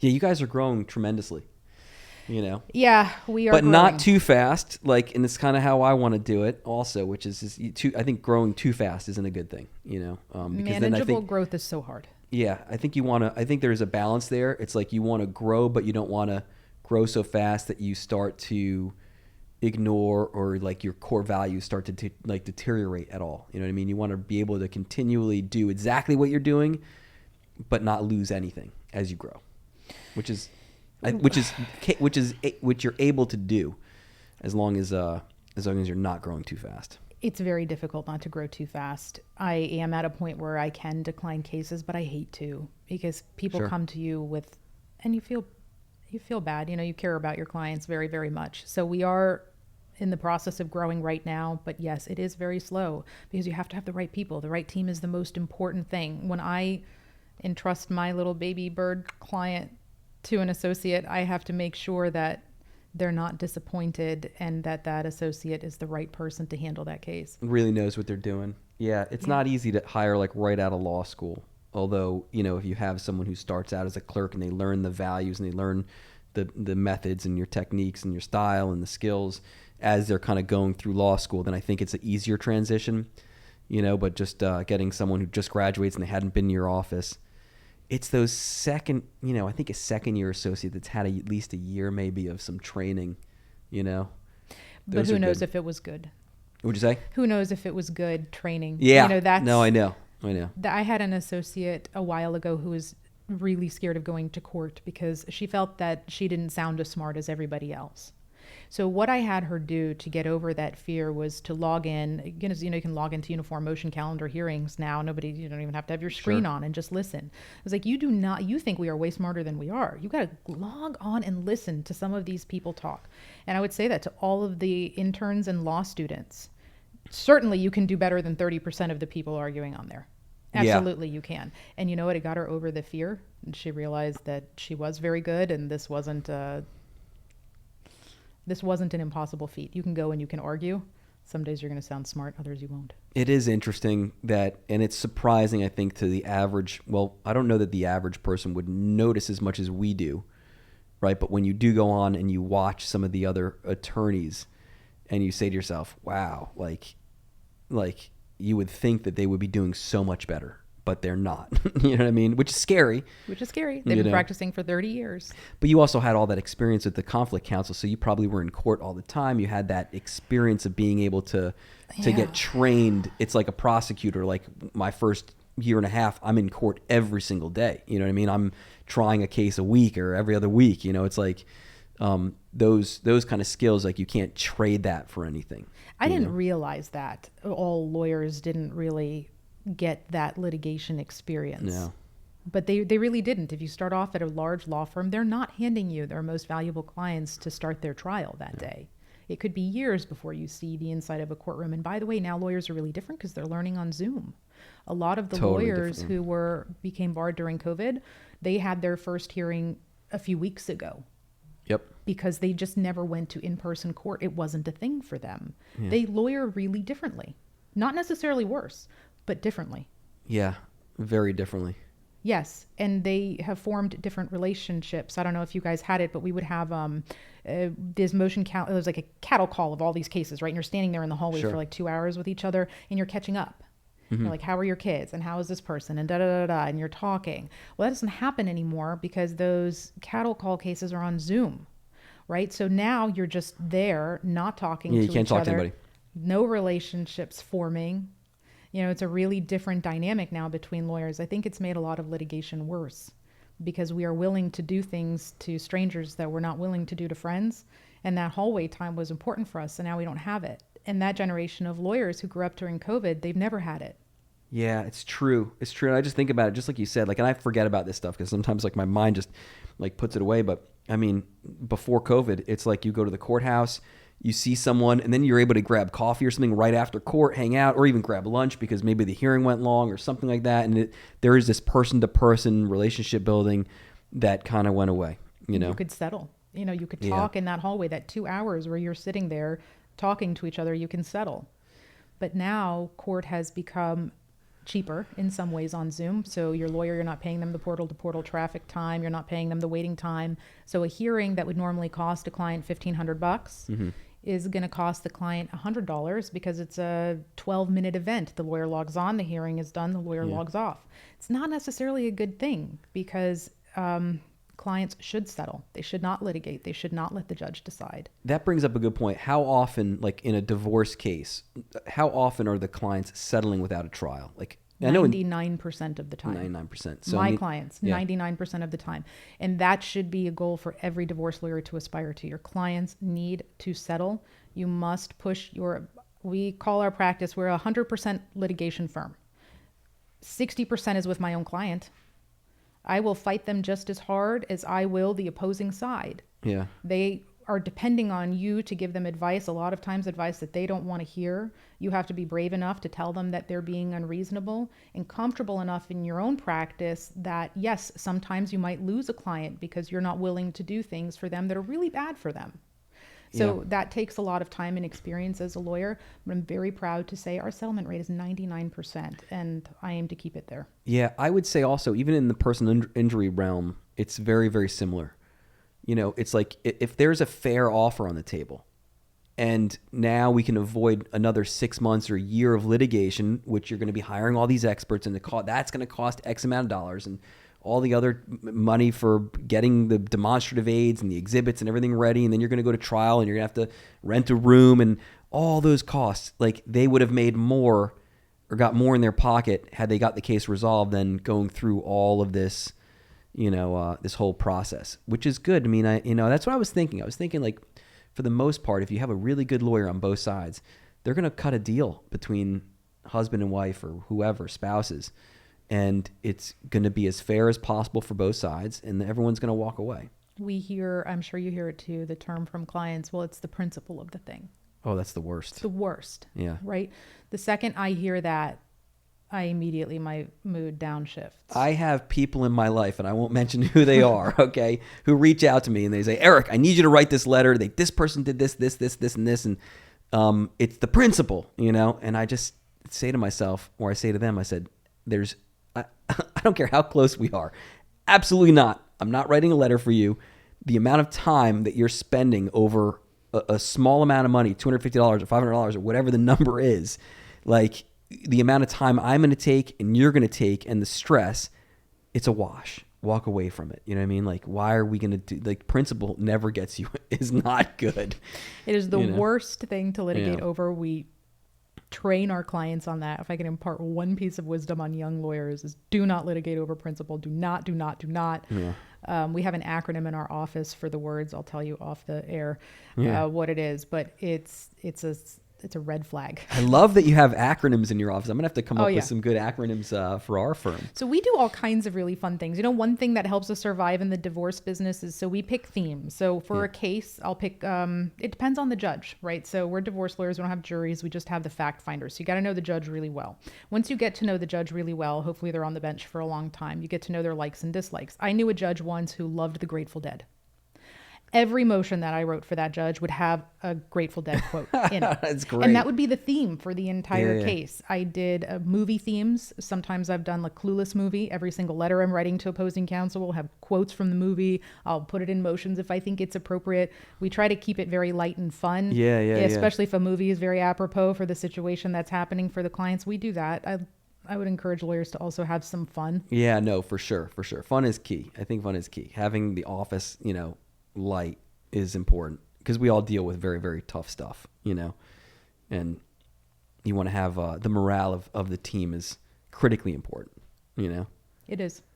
Yeah, you guys are growing tremendously, you know. Yeah, we are But growing. not too fast, like, and it's kind of how I want to do it also, which is I think growing too fast isn't a good thing, you know, because then I Manageable think, growth is so hard. yeah, I think I think there's a balance there. It's like you want to grow, but you don't want to grow so fast that you start to ignore or like your core values start to like deteriorate at all. You know what I mean? You want to be able to continually do exactly what you're doing, but not lose anything as you grow, which is which you're able to do as long as you're not growing too fast. It's very difficult not to grow too fast. I am at a point where I can decline cases, but I hate to, because people Sure. come to you with, and you feel bad. You know, you care about your clients very, very much. So we are in the process of growing right now, but yes, it is very slow because you have to have the right people. The right team is the most important thing. When I entrust my little baby bird client to an associate, I have to make sure that they're not disappointed and that that associate is the right person to handle that case. Really knows what they're doing. Yeah, it's Yeah. not easy to hire like right out of law school. Although, you know, if you have someone who starts out as a clerk and they learn the values and they learn the methods and your techniques and your style and the skills as they're kind of going through law school, then I think it's an easier transition, you know, but just getting someone who just graduates and they hadn't been in your office, it's those second, you know, I think a second year associate that's had at least a year maybe of some training, you know. But Those who are knows good. if it was good? What'd you say? Who knows if it was good training? Yeah. You know, that's No, I know. I had an associate a while ago who was really scared of going to court because she felt that she didn't sound as smart as everybody else. So what I had her do to get over that fear was to log in. You know, you can log into Uniform Motion Calendar hearings now. You don't even have to have your screen Sure. on and just listen. I was like, you think we are way smarter than we are. You got to log on and listen to some of these people talk. And I would say that to all of the interns and law students. Certainly you can do better than 30% of the people arguing on there. Yeah. Absolutely you can. And you know what? It got her over the fear. And she realized that she was very good and this wasn't an impossible feat. You can go and you can argue. Some days you're going to sound smart, others you won't. It is interesting that, and it's surprising, I think, to the average, well, I don't know that the average person would notice as much as we do, right? But when you do go on and you watch some of the other attorneys and you say to yourself, wow, like you would think that they would be doing so much better, but they're not. You know what I mean? Which is scary. Which is scary. They've been practicing for 30 years. But you also had all that experience with the conflict counsel, so you probably were in court all the time. You had that experience of being able to get trained. It's like a prosecutor. Like my first year and a half, I'm in court every single day. You know what I mean? I'm trying a case a week or every other week. You know, it's like those kind of skills, like you can't trade that for anything. I didn't realize that all lawyers didn't really get that litigation experience. No. But they really didn't. If you start off at a large law firm, they're not handing you their most valuable clients to start their trial that day. It could be years before you see the inside of a courtroom. And by the way, now lawyers are really different because they're learning on Zoom. A lot of the lawyers who became barred during COVID, they had their first hearing a few weeks ago. Yep. Because they just never went to in-person court. It wasn't a thing for them. Yeah. They lawyer really differently. Not necessarily worse, but differently. Yeah, very differently. Yes, and they have formed different relationships. I don't know if you guys had it, but we would have this motion count. It was like a cattle call of all these cases, right? And you're standing there in the hallway for like 2 hours with each other, and you're catching up. Mm-hmm. You're like, how are your kids? And how is this person? And da-da-da-da, and you're talking. Well, that doesn't happen anymore because those cattle call cases are on Zoom, right? So now you're just there, not talking to each other. Yeah, you can't talk to anybody. No relationships forming. You know, it's a really different dynamic now between lawyers. I think it's made a lot of litigation worse because we are willing to do things to strangers that we're not willing to do to friends. And that hallway time was important for us, and now we don't have it. And that generation of lawyers who grew up during COVID, they've never had it. Yeah, it's true. It's true. And I just think about it, just like you said, like, and I forget about this stuff because sometimes like my mind just like puts it away. But I mean, before COVID, it's like you go to the courthouse, you see someone, and then you're able to grab coffee or something right after court, hang out, or even grab lunch because maybe the hearing went long or something like that. And there is this person-to-person relationship building that kind of went away. You know, you could settle. You know, you could talk in that hallway, that 2 hours where you're sitting there talking to each other. You can settle. But now court has become cheaper in some ways on Zoom. So your lawyer, you're not paying them the portal to portal traffic time. You're not paying them the waiting time. So a hearing that would normally cost a client $1,500 is going to cost the client $100 because it's a 12-minute event. The lawyer logs on, the hearing is done, the lawyer logs off. It's not necessarily a good thing because clients should settle. They should not litigate. They should not let the judge decide. That brings up a good point. How often, like in a divorce case, how often are the clients settling without a trial? Like, I know 99% of the time. 99%. So My clients, 99% of the time. And that should be a goal for every divorce lawyer to aspire to. Your clients need to settle. You must push we call our practice, we're a 100% litigation firm. 60% is with my own client. I will fight them just as hard as I will the opposing side. Yeah. They are depending on you to give them advice, a lot of times advice that they don't want to hear. You have to be brave enough to tell them that they're being unreasonable and comfortable enough in your own practice that, yes, sometimes you might lose a client because you're not willing to do things for them that are really bad for them. So that takes a lot of time and experience as a lawyer, but I'm very proud to say our settlement rate is 99%, and I aim to keep it there. Yeah, I would say also, even in the personal injury realm, it's very, very similar. You know, it's like if there's a fair offer on the table and now we can avoid another 6 months or a year of litigation, which you're going to be hiring all these experts and that's going to cost X amount of dollars and all the other money for getting the demonstrative aids and the exhibits and everything ready. And then you're going to go to trial and you're going to have to rent a room and all those costs. Like they would have made more or got more in their pocket had they got the case resolved than going through all of this, this whole process, which is good. I mean, that's what I was thinking. I was thinking like for the most part, if you have a really good lawyer on both sides, they're going to cut a deal between husband and wife or whoever, spouses. And it's going to be as fair as possible for both sides, and everyone's going to walk away. We hear, I'm sure you hear it too, the term from clients, well, it's the principle of the thing. Oh, that's the worst. It's the worst. Yeah. Right? The second I hear that, my mood downshifts. I have people in my life, and I won't mention who they are, okay, who reach out to me and they say, Eric, I need you to write this letter. This person did this, and this. And it's the principle, and I just say to myself, or I say to them, I said, I don't care how close we are. Absolutely not. I'm not writing a letter for you. The amount of time that you're spending over a small amount of money, $250 or $500 or whatever the number is, like the amount of time I'm going to take and you're going to take and the stress, it's a wash. Walk away from it. You know what I mean? Like, why are we going to do, like, principle never gets you, is not good. It is the worst thing to litigate over. We train our clients on that. If I can impart one piece of wisdom on young lawyers is do not litigate over principle. Do not. Yeah. We have an acronym in our office for the words. I'll tell you off the air what it is, but it's a red flag. I love that you have acronyms in your office. I'm going to have to come up with some good acronyms for our firm. So we do all kinds of really fun things. One thing that helps us survive in the divorce business is, so we pick themes. So for a case, I'll pick, it depends on the judge, right? So we're divorce lawyers. We don't have juries. We just have the fact finders. So you got to know the judge really well. Once you get to know the judge really well, hopefully they're on the bench for a long time. You get to know their likes and dislikes. I knew a judge once who loved the Grateful Dead. Every motion that I wrote for that judge would have a Grateful Dead quote in it. That's great. And that would be the theme for the entire case. I did movie themes. Sometimes I've done a Clueless movie. Every single letter I'm writing to opposing counsel will have quotes from the movie. I'll put it in motions if I think it's appropriate. We try to keep it very light and fun. Especially if a movie is very apropos for the situation that's happening for the clients. We do that. I would encourage lawyers to also have some fun. Yeah, no, for sure. Fun is key. I think fun is key. Having the office, light is important because we all deal with very, very tough stuff, and you want to have the morale of the team is critically important, It is.